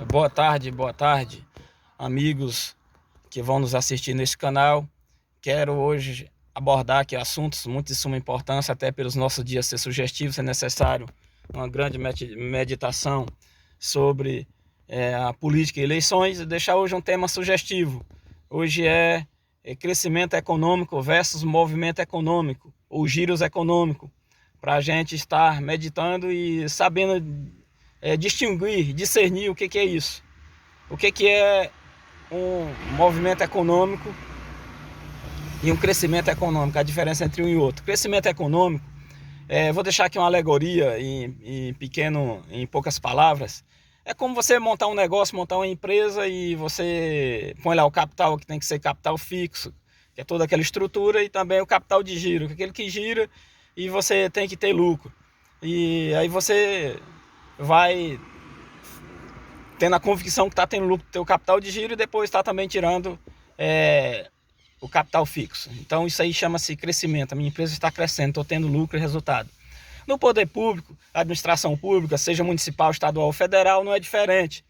Boa tarde, amigos que vão nos assistir nesse canal. Quero hoje abordar aqui assuntos muito de suma importância, até pelos nossos dias ser sugestivos, é necessário uma grande meditação sobre a política e eleições, e deixar hoje um tema sugestivo. Hoje é crescimento econômico versus movimento econômico, ou giros econômico, para a gente estar meditando e sabendo distinguir, discernir o que é isso. O que é um movimento econômico e um crescimento econômico, a diferença entre um e outro. Crescimento econômico, vou deixar aqui uma alegoria em poucas palavras. É como você montar um negócio, montar uma empresa e você põe lá o capital, que tem que ser capital fixo, que é toda aquela estrutura, e também o capital de giro, que é aquele que gira e você tem que ter lucro. E aí você vai tendo a convicção que está tendo lucro do teu capital de giro e depois está também tirando o capital fixo. Então isso aí chama-se crescimento. A minha empresa está crescendo, estou tendo lucro e resultado. No poder público, a administração pública, seja municipal, estadual ou federal, não é diferente.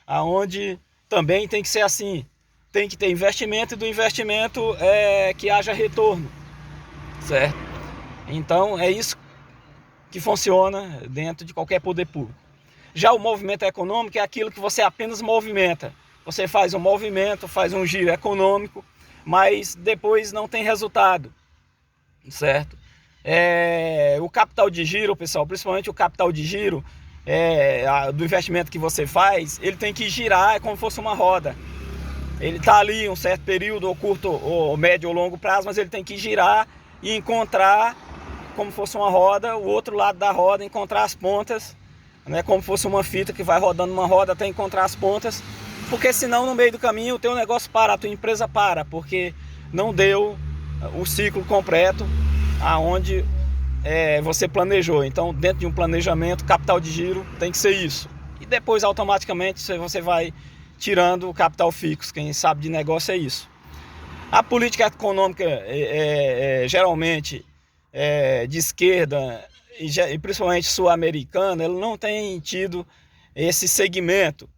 Aonde também tem que ser assim. Tem que ter investimento, e do investimento que haja retorno, certo? Então é isso que funciona dentro de qualquer poder público. Já o movimento econômico é aquilo que você apenas movimenta. Você faz um movimento, faz um giro econômico, mas depois não tem resultado, certo? O capital de giro, pessoal, principalmente o capital de giro do investimento que você faz, ele tem que girar, é como se fosse uma roda. Ele está ali um certo período, ou curto, ou médio ou longo prazo, mas ele tem que girar e encontrar, como se fosse uma roda, o outro lado da roda, encontrar as pontas, né, como se fosse uma fita que vai rodando uma roda até encontrar as pontas, porque senão no meio do caminho o teu negócio para, a tua empresa para, porque não deu o ciclo completo aonde você planejou. Então, dentro de um planejamento, capital de giro tem que ser isso. E depois, automaticamente, você vai tirando o capital fixo. Quem sabe de negócio é isso. A política econômica, geralmente, de esquerda, e principalmente sul-americana, ela não tem tido esse segmento.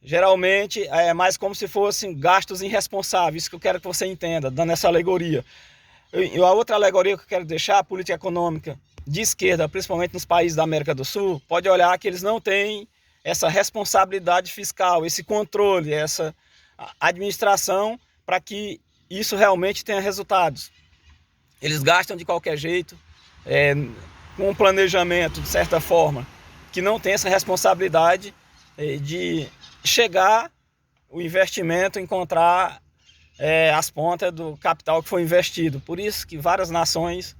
Geralmente é mais como se fossem gastos irresponsáveis, isso que eu quero que você entenda, dando essa alegoria. E a outra alegoria que eu quero deixar, a política econômica de esquerda, principalmente nos países da América do Sul, pode olhar que eles não têm essa responsabilidade fiscal, esse controle, essa administração para que isso realmente tenha resultados. Eles gastam de qualquer jeito, com um planejamento, de certa forma, que não tem essa responsabilidade de chegar o investimento, encontrar as pontas do capital que foi investido. Por isso que várias nações,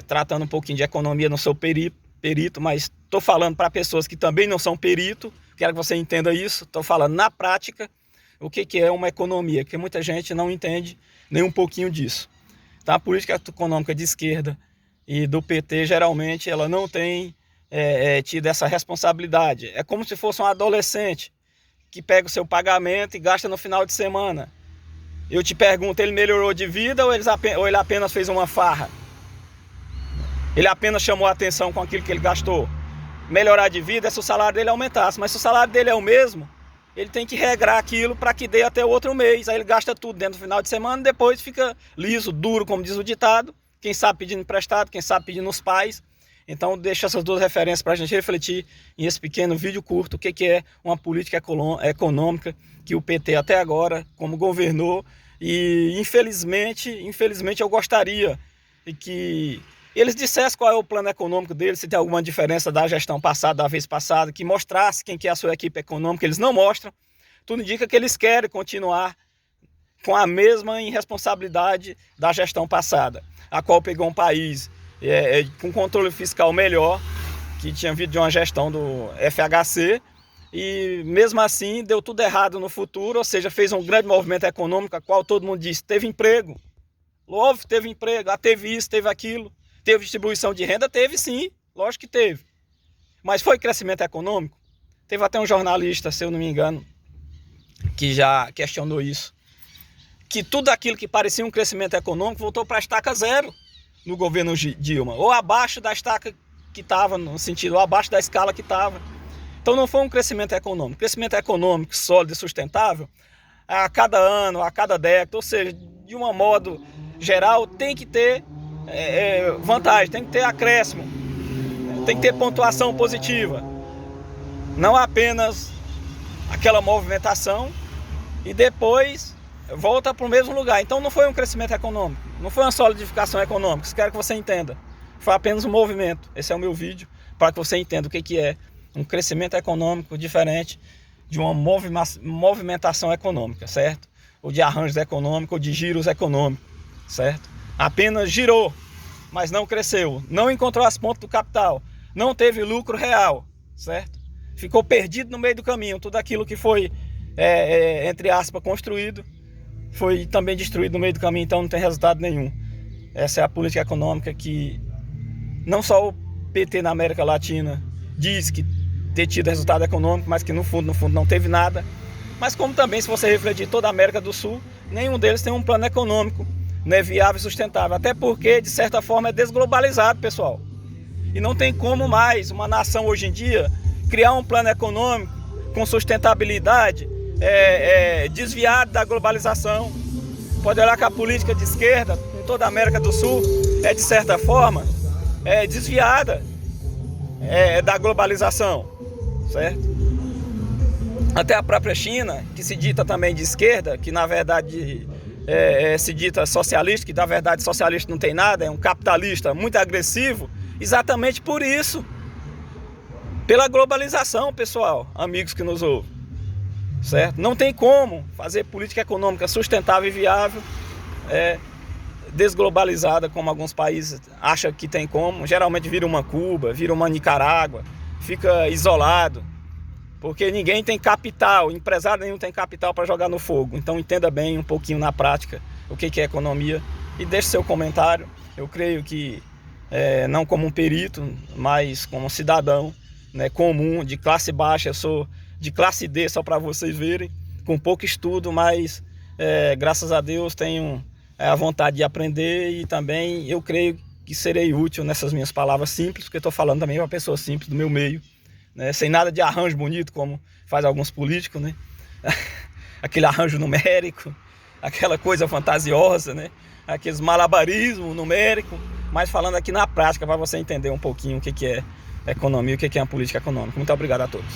tratando um pouquinho de economia, não sou perito, mas estou falando para pessoas que também não são perito, quero que você entenda isso, estou falando na prática o que é uma economia, porque muita gente não entende nem um pouquinho disso. Então a política econômica de esquerda e do PT, geralmente, ela não tem tido essa responsabilidade. É como se fosse um adolescente que pega o seu pagamento e gasta no final de semana. Eu te pergunto, ele melhorou de vida ou ele apenas fez uma farra? Ele apenas chamou a atenção com aquilo que ele gastou. Melhorar de vida é se o salário dele aumentasse, mas se o salário dele é o mesmo, ele tem que regrar aquilo para que dê até o outro mês. Aí ele gasta tudo dentro do final de semana e depois fica liso, duro, como diz o ditado. Quem sabe pedindo emprestado, quem sabe pedindo os pais. Então deixa essas duas referências para a gente refletir em esse pequeno vídeo curto, o que é uma política econômica que o PT até agora, como governou, e infelizmente eu gostaria que eles dissessem qual é o plano econômico deles, se tem alguma diferença da gestão passada, da vez passada, que mostrasse quem que é a sua equipe econômica. Eles não mostram. Tudo indica que eles querem continuar com a mesma irresponsabilidade da gestão passada, a qual pegou um país com controle fiscal melhor, que tinha vindo de uma gestão do FHC, e mesmo assim deu tudo errado no futuro, ou seja, fez um grande movimento econômico, a qual todo mundo disse, teve emprego, óbvio, teve emprego, teve isso, teve aquilo, teve distribuição de renda, teve sim, lógico que teve, mas foi crescimento econômico? Teve até um jornalista, se eu não me engano, que já questionou isso, que tudo aquilo que parecia um crescimento econômico voltou para a estaca zero no governo Dilma, ou abaixo da estaca que estava, no sentido, ou abaixo da escala que estava. Então não foi um crescimento econômico. Crescimento econômico sólido e sustentável a cada ano, a cada década, ou seja, de um modo geral, tem que ter vantagem, tem que ter acréscimo, tem que ter pontuação positiva. Não apenas aquela movimentação e depois volta para o mesmo lugar. Então não foi um crescimento econômico, não foi uma solidificação econômica, isso quero que você entenda. Foi apenas um movimento. Esse é o meu vídeo para que você entenda o que é um crescimento econômico diferente de uma movimentação econômica, certo? Ou de arranjos econômicos, ou de giros econômicos, certo? Apenas girou, mas não cresceu, não encontrou as pontas do capital, não teve lucro real, certo? Ficou perdido no meio do caminho. Tudo aquilo que foi, entre aspas, construído, foi também destruído no meio do caminho, então não tem resultado nenhum. Essa é a política econômica que não só o PT na América Latina diz que ter tido resultado econômico, mas que no fundo não teve nada. Mas como também, se você refletir toda a América do Sul, nenhum deles tem um plano econômico, né, viável e sustentável. Até porque, de certa forma, é desglobalizado, pessoal. E não tem como mais uma nação hoje em dia criar um plano econômico com sustentabilidade, desviado da globalização. Pode olhar que a política de esquerda em toda a América do Sul é, de certa forma, desviada da globalização, certo? Até a própria China, que se dita também de esquerda, que na verdade se dita socialista, que na verdade socialista não tem nada, é um capitalista muito agressivo, exatamente por isso, pela globalização, pessoal, amigos que nos ouvem, certo? Não tem como fazer política econômica sustentável e viável, desglobalizada, como alguns países acham que tem como. Geralmente vira uma Cuba, vira uma Nicarágua, fica isolado, porque ninguém tem capital, empresário nenhum tem capital para jogar no fogo. Então entenda bem um pouquinho na prática o que é economia e deixe seu comentário. Eu creio que, não como um perito, mas como um cidadão, né, comum, de classe baixa. Eu sou de classe D, só para vocês verem, com pouco estudo, mas graças a Deus tenho a vontade de aprender, e também eu creio que serei útil nessas minhas palavras simples, porque estou falando também para pessoas simples do meu meio, né, sem nada de arranjo bonito, como faz alguns políticos, né? Aquele arranjo numérico, aquela coisa fantasiosa, né? Aqueles malabarismos numéricos, mas falando aqui na prática para você entender um pouquinho o que é economia, o que é uma política econômica. Muito obrigado a todos.